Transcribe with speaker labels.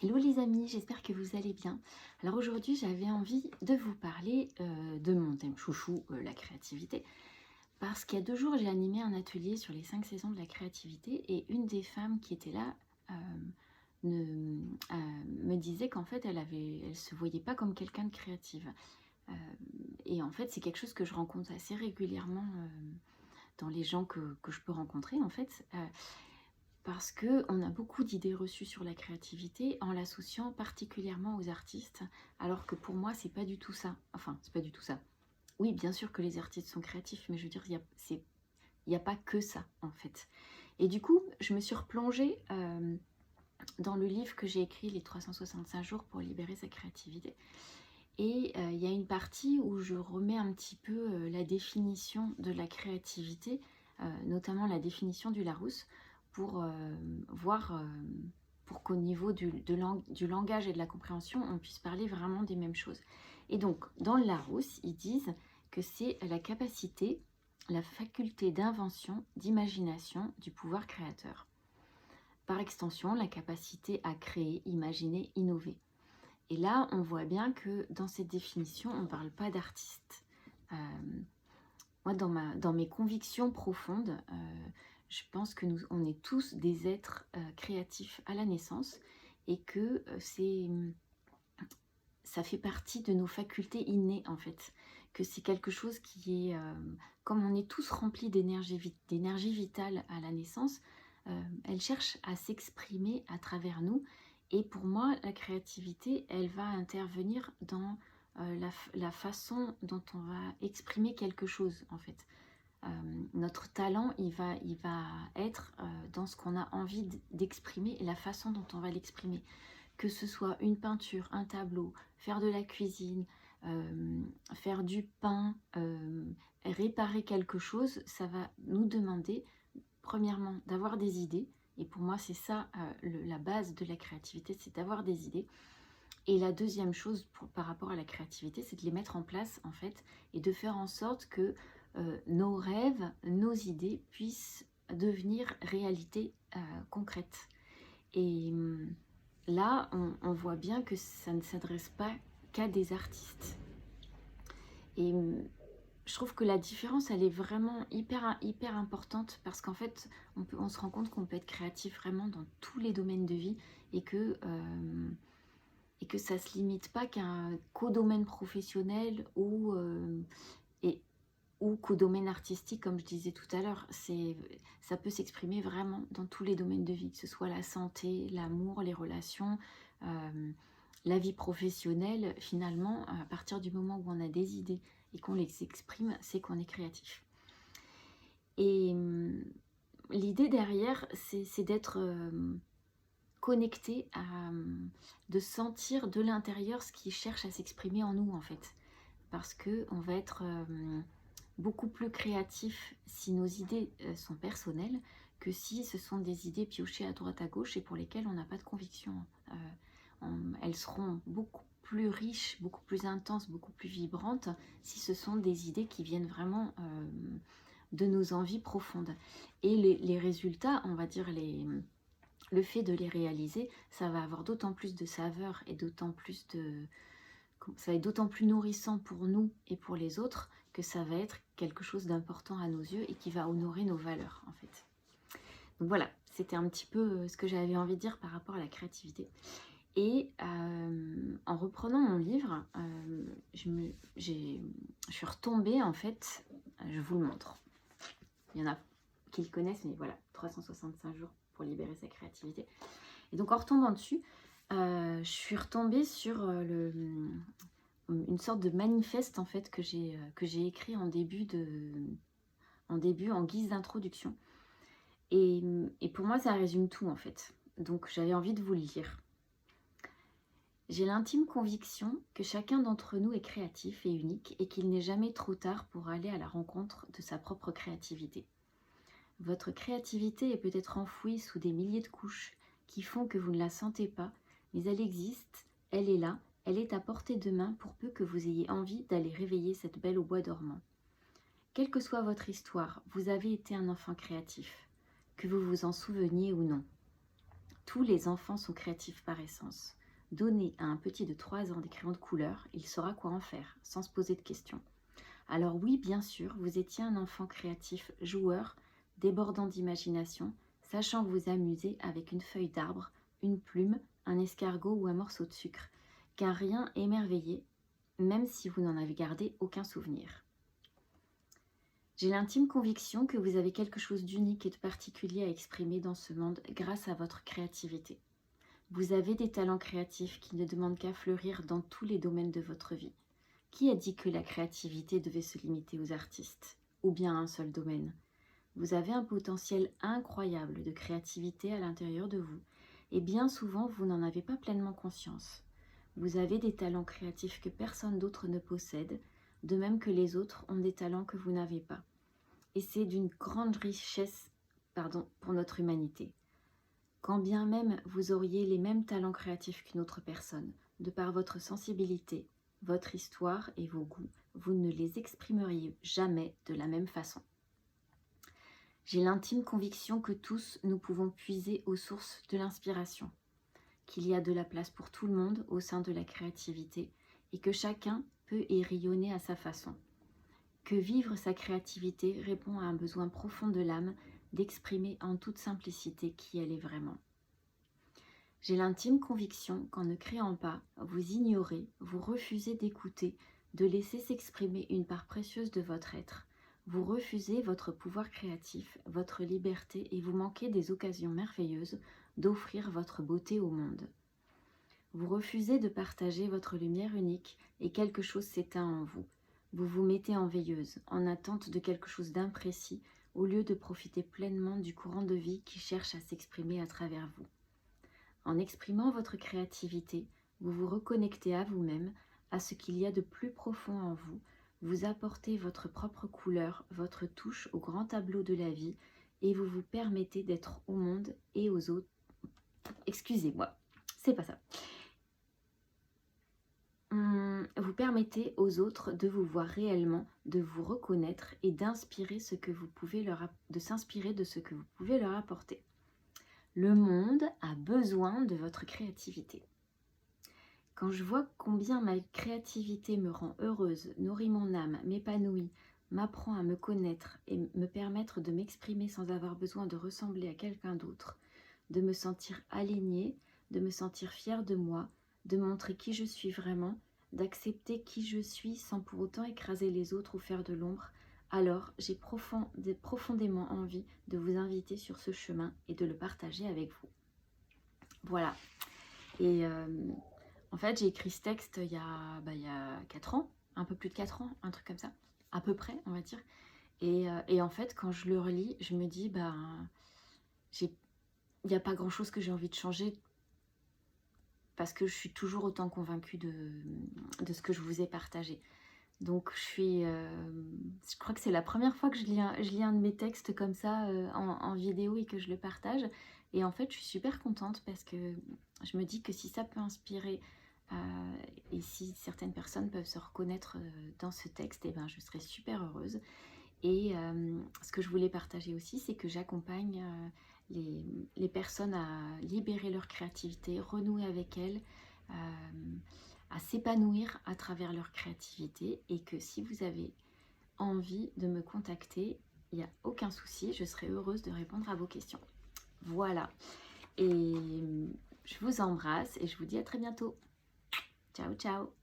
Speaker 1: Hello les amis, j'espère que vous allez bien. Alors aujourd'hui j'avais envie de vous parler de mon thème chouchou, la créativité. Parce qu'il y a 2 jours j'ai animé un atelier sur les 5 saisons de la créativité et une des femmes qui était là euh, me disait qu'en fait elle se voyait pas comme quelqu'un de créative. Euh, et en fait c'est quelque chose que je rencontre assez régulièrement dans les gens que je peux rencontrer en fait. Parce qu'on a beaucoup d'idées reçues sur la créativité en l'associant particulièrement aux artistes, alors que pour moi, c'est pas du tout ça. Enfin, c'est pas du tout ça. Oui, bien sûr que les artistes sont créatifs, mais je veux dire, il y a pas que ça, en fait. Et du coup, je me suis replongée dans le livre que j'ai écrit, Les 365 jours pour libérer sa créativité. Et il y a une partie où je remets un petit peu la définition de la créativité, notamment la définition du Larousse, pour voir, pour qu'au niveau du langage et de la compréhension, on puisse parler vraiment des mêmes choses. Et donc, dans le Larousse, ils disent que c'est la capacité, la faculté d'invention, d'imagination, du pouvoir créateur. Par extension, la capacité à créer, imaginer, innover. Et là, on voit bien que dans cette définition, on ne parle pas d'artiste. Euh, Moi, dans mes convictions profondes, je pense que on est tous des êtres créatifs à la naissance et que ça fait partie de nos facultés innées, en fait. Que c'est quelque chose qui est, comme on est tous remplis d'énergie vitale à la naissance, elle cherche à s'exprimer à travers nous. Et pour moi, la créativité, elle va intervenir dans la façon dont on va exprimer quelque chose, en fait. Notre talent, il va être dans ce qu'on a envie d'exprimer et la façon dont on va l'exprimer. Que ce soit une peinture, un tableau, faire de la cuisine, faire du pain, réparer quelque chose, ça va nous demander, premièrement, d'avoir des idées. Et pour moi, c'est ça la base de la créativité, c'est d'avoir des idées. Et la deuxième chose par rapport à la créativité, c'est de les mettre en place, en fait, et de faire en sorte que nos rêves, nos idées puissent devenir réalité concrète. Et là, on voit bien que ça ne s'adresse pas qu'à des artistes. Et je trouve que la différence, elle est vraiment hyper importante parce qu'en fait, on se rend compte qu'on peut être créatif vraiment dans tous les domaines de vie et que ça ne se limite pas qu'au domaine professionnel ou qu'au domaine artistique, comme je disais tout à l'heure. Ça peut s'exprimer vraiment dans tous les domaines de vie, que ce soit la santé, l'amour, les relations, la vie professionnelle. Finalement, à partir du moment où on a des idées et qu'on les exprime, c'est qu'on est créatif. Et l'idée derrière, c'est d'être connecté de sentir de l'intérieur ce qui cherche à s'exprimer en nous, en fait. Parce qu'on va être beaucoup plus créatif si nos idées sont personnelles que si ce sont des idées piochées à droite à gauche et pour lesquelles on n'a pas de conviction. Elles seront beaucoup plus riches, beaucoup plus intenses, beaucoup plus vibrantes si ce sont des idées qui viennent vraiment de nos envies profondes. Et les résultats, on va dire le fait de les réaliser, ça va avoir d'autant plus de saveur et ça va être d'autant plus nourrissant pour nous et pour les autres que ça va être quelque chose d'important à nos yeux et qui va honorer nos valeurs, en fait. Donc voilà, c'était un petit peu ce que j'avais envie de dire par rapport à la créativité. Et en reprenant mon livre, je suis retombée, en fait, je vous le montre. Il y en a qui le connaissent, mais voilà, 365 jours pour libérer sa créativité. Et donc en retombant dessus, je suis retombée sur une sorte de manifeste, en fait, que j'ai écrit en guise d'introduction. Et pour moi, ça résume tout, en fait. Donc j'avais envie de vous le lire. J'ai l'intime conviction que chacun d'entre nous est créatif et unique et qu'il n'est jamais trop tard pour aller à la rencontre de sa propre créativité. Votre créativité est peut-être enfouie sous des milliers de couches qui font que vous ne la sentez pas, mais elle existe, elle est là, elle est à portée de main pour peu que vous ayez envie d'aller réveiller cette belle au bois dormant. Quelle que soit votre histoire, vous avez été un enfant créatif, que vous vous en souveniez ou non. Tous les enfants sont créatifs par essence. Donnez à un petit de 3 ans des crayons de couleur, il saura quoi en faire, sans se poser de questions. Alors oui, bien sûr, vous étiez un enfant créatif, joueur, débordant d'imagination, sachant vous amuser avec une feuille d'arbre, une plume, un escargot ou un morceau de sucre, car rien émerveillé, même si vous n'en avez gardé aucun souvenir. J'ai l'intime conviction que vous avez quelque chose d'unique et de particulier à exprimer dans ce monde grâce à votre créativité. Vous avez des talents créatifs qui ne demandent qu'à fleurir dans tous les domaines de votre vie. Qui a dit que la créativité devait se limiter aux artistes, ou bien à un seul domaine? Vous avez un potentiel incroyable de créativité à l'intérieur de vous, et bien souvent vous n'en avez pas pleinement conscience. Vous avez des talents créatifs que personne d'autre ne possède, de même que les autres ont des talents que vous n'avez pas. Et c'est d'une grande richesse, pour notre humanité. Quand bien même vous auriez les mêmes talents créatifs qu'une autre personne, de par votre sensibilité, votre histoire et vos goûts, vous ne les exprimeriez jamais de la même façon. J'ai l'intime conviction que tous nous pouvons puiser aux sources de l'inspiration, qu'il y a de la place pour tout le monde au sein de la créativité et que chacun peut y rayonner à sa façon. Que vivre sa créativité répond à un besoin profond de l'âme d'exprimer en toute simplicité qui elle est vraiment. J'ai l'intime conviction qu'en ne créant pas, vous ignorez, vous refusez d'écouter, de laisser s'exprimer une part précieuse de votre être. Vous refusez votre pouvoir créatif, votre liberté et vous manquez des occasions merveilleuses d'offrir votre beauté au monde. Vous refusez de partager votre lumière unique et quelque chose s'éteint en vous. Vous vous mettez en veilleuse, en attente de quelque chose d'imprécis, au lieu de profiter pleinement du courant de vie qui cherche à s'exprimer à travers vous. En exprimant votre créativité, vous vous reconnectez à vous-même, à ce qu'il y a de plus profond en vous, vous apportez votre propre couleur, votre touche au grand tableau de la vie et vous vous permettez d'être au monde et aux autres. Excusez-moi, c'est pas ça. Vous permettez aux autres de vous voir réellement, de vous reconnaître et d'inspirer ce que vous pouvez de s'inspirer de ce que vous pouvez leur apporter. Le monde a besoin de votre créativité. Quand je vois combien ma créativité me rend heureuse, nourrit mon âme, m'épanouit, m'apprend à me connaître et me permettre de m'exprimer sans avoir besoin de ressembler à quelqu'un d'autre, de me sentir alignée, de me sentir fière de moi, de montrer qui je suis vraiment, d'accepter qui je suis sans pour autant écraser les autres ou faire de l'ombre, alors j'ai profondément envie de vous inviter sur ce chemin et de le partager avec vous. Voilà. Et en fait, j'ai écrit ce texte il y a 4 ans, un peu plus de 4 ans, un truc comme ça, à peu près, on va dire. Et en fait, quand je le relis, je me dis, il n'y a pas grand-chose que j'ai envie de changer parce que je suis toujours autant convaincue de ce que je vous ai partagé. Donc je crois que c'est la première fois que je lis un de mes textes comme ça en vidéo et que je le partage. Et en fait, je suis super contente parce que je me dis que si ça peut inspirer et si certaines personnes peuvent se reconnaître dans ce texte, je serai super heureuse. Et ce que je voulais partager aussi, c'est que j'accompagne les personnes à libérer leur créativité, renouer avec elles, à s'épanouir à travers leur créativité et que si vous avez envie de me contacter, il n'y a aucun souci, je serai heureuse de répondre à vos questions. Voilà, et je vous embrasse et je vous dis à très bientôt. Ciao, ciao!